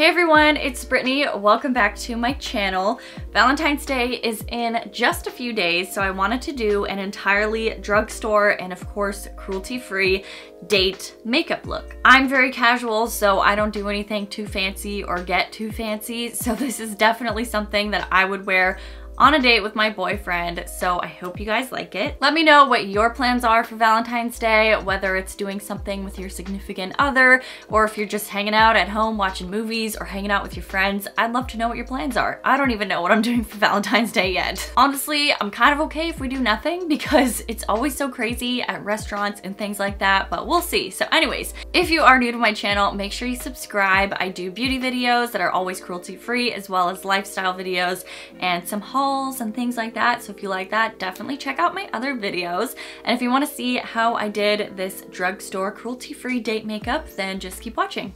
Hey everyone, it's Brittany. Welcome back to my channel. Valentine's Day is in just a few days, so I wanted to do an entirely drugstore and of course cruelty-free date makeup look. I'm very casual, so I don't do anything too fancy or get too fancy, so this is definitely something that I would wear on a date with my boyfriend, so I hope you guys like it. Let me know what your plans are for Valentine's Day, whether it's doing something with your significant other, or if you're just hanging out at home watching movies or hanging out with your friends. I'd love to know what your plans are. I don't even know what I'm doing for Valentine's Day yet. Honestly, I'm kind of okay if we do nothing because it's always so crazy at restaurants and things like that, but we'll see. So anyways, if you are new to my channel, make sure you subscribe. I do beauty videos that are always cruelty-free, as well as lifestyle videos and some hauls and things like that. So if you like that, definitely check out my other videos. And if you want to see how I did this drugstore cruelty-free date makeup, then just keep watching.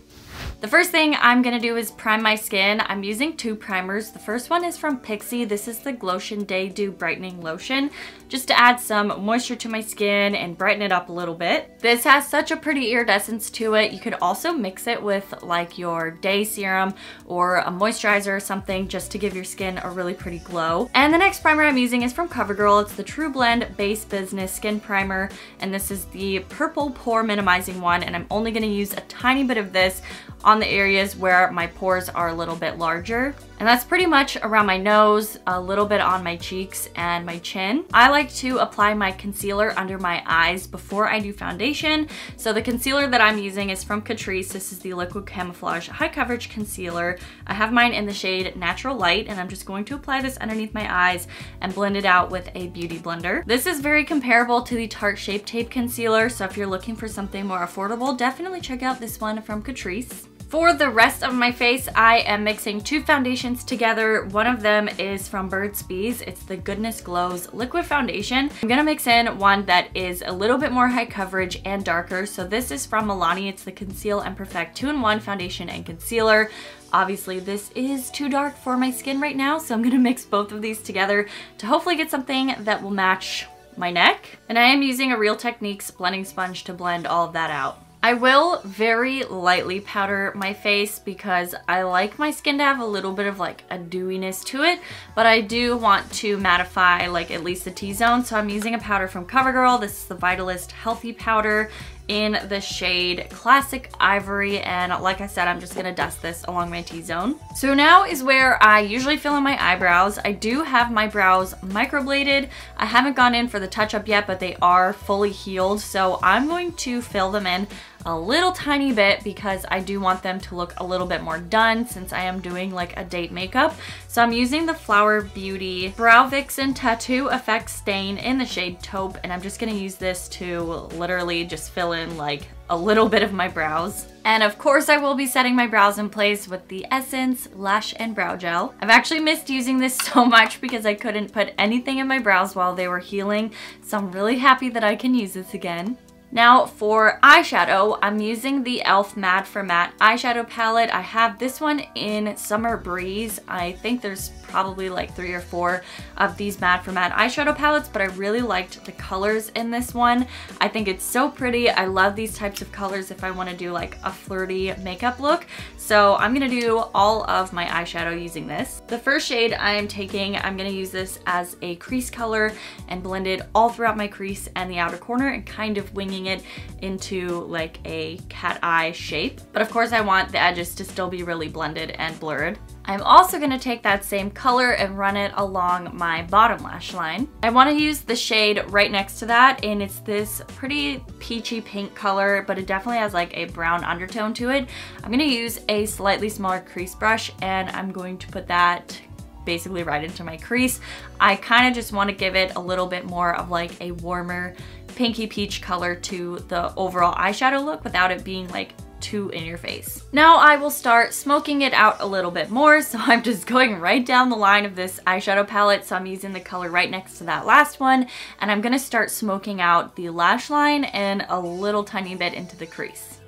The first thing I'm gonna do is prime my skin. I'm using two primers. The first one is from Pixi. This is the Glowtion Day Dew Brightening Lotion, just to add some moisture to my skin and brighten it up a little bit. This has such a pretty iridescence to it. You could also mix it with like your day serum or a moisturizer or something just to give your skin a really pretty glow. And the next primer I'm using is from Covergirl. It's the True Blend Base Business Skin Primer, and this is the purple pore minimizing one, and I'm only gonna use a tiny bit of this on the areas where my pores are a little bit larger. And that's pretty much around my nose, a little bit on my cheeks and my chin. I like to apply my concealer under my eyes before I do foundation. So the concealer that I'm using is from Catrice. This is the Liquid Camouflage High Coverage Concealer. I have mine in the shade Natural Light, and I'm just going to apply this underneath my eyes and blend it out with a beauty blender. This is very comparable to the Tarte Shape Tape Concealer, so if you're looking for something more affordable, definitely check out this one from Catrice. For the rest of my face, I am mixing two foundations together. One of them is from Burt's Bees. It's the Goodness Glows Liquid Foundation. I'm gonna mix in one that is a little bit more high coverage and darker. So this is from Milani. It's the Conceal and Perfect 2-in-1 Foundation and Concealer. Obviously, this is too dark for my skin right now, so I'm gonna mix both of these together to hopefully get something that will match my neck. And I am using a Real Techniques blending sponge to blend all of that out. I will very lightly powder my face because I like my skin to have a little bit of like a dewiness to it, but I do want to mattify like at least the T-zone. So I'm using a powder from Covergirl. This is the Vitalist Healthy Powder in the shade Classic Ivory, and like I said, I'm just gonna dust this along my T-zone. So now is where I usually fill in my eyebrows. I do have my brows microbladed. I haven't gone in for the touch-up yet, but they are fully healed, so I'm going to fill them in a little tiny bit because I do want them to look a little bit more done since I am doing like a date makeup. So I'm using the Flower Beauty Brow Vixen Tattoo Effect Stain in the shade Taupe, and I'm just gonna use this to literally just fill in like a little bit of my brows. And of course I will be setting my brows in place with the Essence Lash and Brow Gel. I've actually missed using this so much because I couldn't put anything in my brows while they were healing, so I'm really happy that I can use this again. Now for eyeshadow, I'm using the e.l.f. Matte for Matte eyeshadow palette. I have this one in Summer Breeze. I think there's probably like 3 or 4 of these matte for matte eyeshadow palettes, but I really liked the colors in this one. I think it's so pretty. I love these types of colors if I want to do like a flirty makeup look. So I'm gonna do all of my eyeshadow using this. The first shade I am taking, I'm gonna use this as a crease color and blend it all throughout my crease and the outer corner and kind of winging it into like a cat eye shape. But of course I want the edges to still be really blended and blurred. I'm also going to take that same color and run it along my bottom lash line. I want to use the shade right next to that, and it's this pretty peachy pink color, but it definitely has like a brown undertone to it. I'm going to use a slightly smaller crease brush, and I'm going to put that basically right into my crease. I kind of just want to give it a little bit more of like a warmer pinky peach color to the overall eyeshadow look without it being like too in your face. Now I will start smoking it out a little bit more, so I'm just going right down the line of this eyeshadow palette. So I'm using the color right next to that last one, and I'm gonna start smoking out the lash line and a little tiny bit into the crease.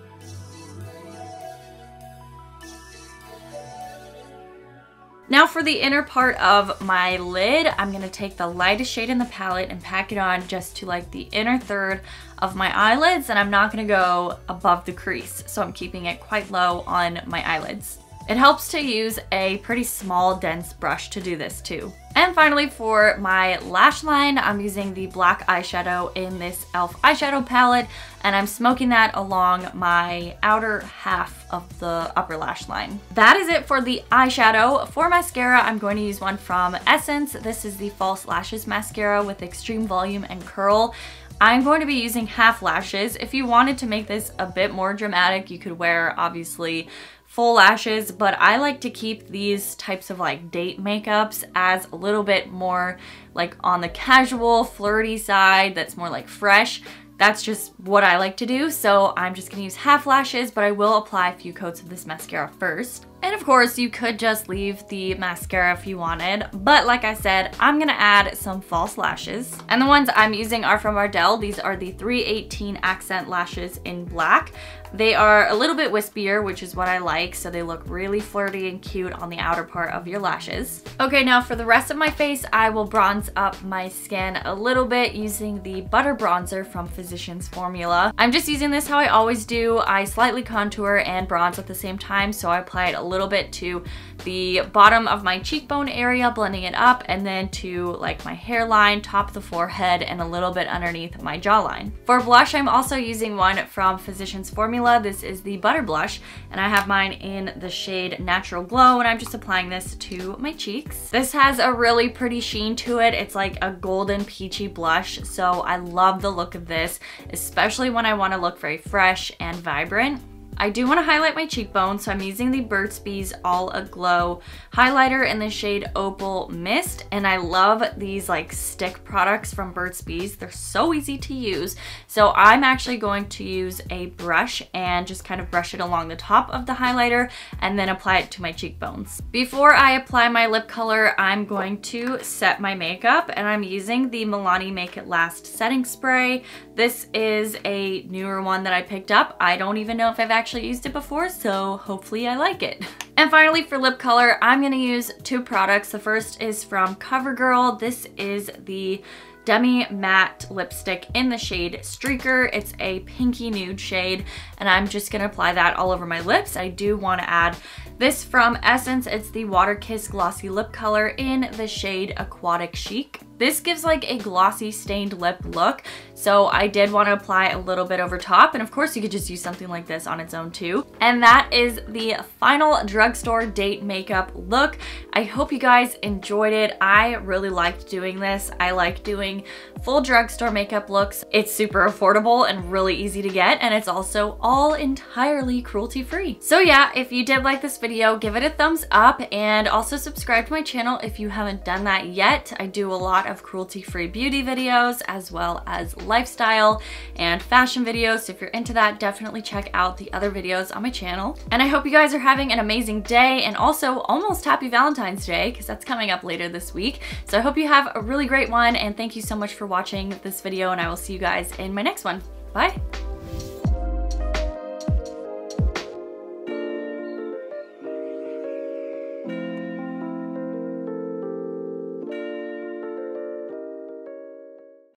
Now for the inner part of my lid, I'm gonna take the lightest shade in the palette and pack it on just to like the inner third of my eyelids, and I'm not gonna go above the crease, so I'm keeping it quite low on my eyelids. It helps to use a pretty small, dense brush to do this too. And finally, for my lash line, I'm using the black eyeshadow in this e.l.f. eyeshadow palette, and I'm smoking that along my outer half of the upper lash line. That is it for the eyeshadow. For mascara, I'm going to use one from Essence. This is the False Lashes Mascara with extreme volume and curl. I'm going to be using half lashes. If you wanted to make this a bit more dramatic, you could wear, obviously, full lashes, but I like to keep these types of like date makeups as a little bit more like on the casual, flirty side, that's more like fresh. That's just what I like to do, so I'm just gonna use half lashes, but I will apply a few coats of this mascara first. And of course, you could just leave the mascara if you wanted, but like I said, I'm gonna add some false lashes. And the ones I'm using are from Ardell. These are the 318 Accent Lashes in black. They are a little bit wispier, which is what I like, so they look really flirty and cute on the outer part of your lashes. Okay, now for the rest of my face, I will bronze up my skin a little bit using the Butter Bronzer from Physicians Formula. I'm just using this how I always do. I slightly contour and bronze at the same time, so I apply it a little bit to the bottom of my cheekbone area, blending it up, and then to like my hairline, top of the forehead, and a little bit underneath my jawline. For blush, I'm also using one from Physicians Formula. This is the Butter Blush, and I have mine in the shade Natural Glow, and I'm just applying this to my cheeks. This has a really pretty sheen to it. It's like a golden peachy blush, so I love the look of this, especially when I want to look very fresh and vibrant. I do want to highlight my cheekbone, so I'm using the Burt's Bees All Aglow highlighter in the shade Opal Mist, and I love these like stick products from Burt's Bees. They're so easy to use, so I'm actually going to use a brush and just kind of brush it along the top of the highlighter and then apply it to my cheekbones. Before I apply my lip color, I'm going to set my makeup, and I'm using the Milani Make It Last setting spray. This is a newer one that I picked up. I don't even know if I've actually used it before, so hopefully I like it. And finally, for lip color, I'm gonna use two products. The first is from Covergirl. This is the Demi Matte Lipstick in the shade Streaker. It's a pinky nude shade, and I'm just gonna apply that all over my lips. I do want to add this from Essence. It's the Water Kiss Glossy Lip Color in the shade Aquatic Chic. This gives like a glossy stained lip look, so I did want to apply a little bit over top, and of course you could just use something like this on its own too. And that is the final drugstore date makeup look. I hope you guys enjoyed it. I really liked doing this. I like doing full drugstore makeup looks. It's super affordable and really easy to get, and it's also all entirely cruelty free. So yeah, if you did like this video, give it a thumbs up, and also subscribe to my channel if you haven't done that yet. I do a lot of cruelty-free beauty videos as well as lifestyle and fashion videos, so if you're into that, definitely check out the other videos on my channel. And I hope you guys are having an amazing day, and also almost happy Valentine's Day, because that's coming up later this week. So I hope you have a really great one, and thank you so much for watching this video, and I will see you guys in my next one. Bye!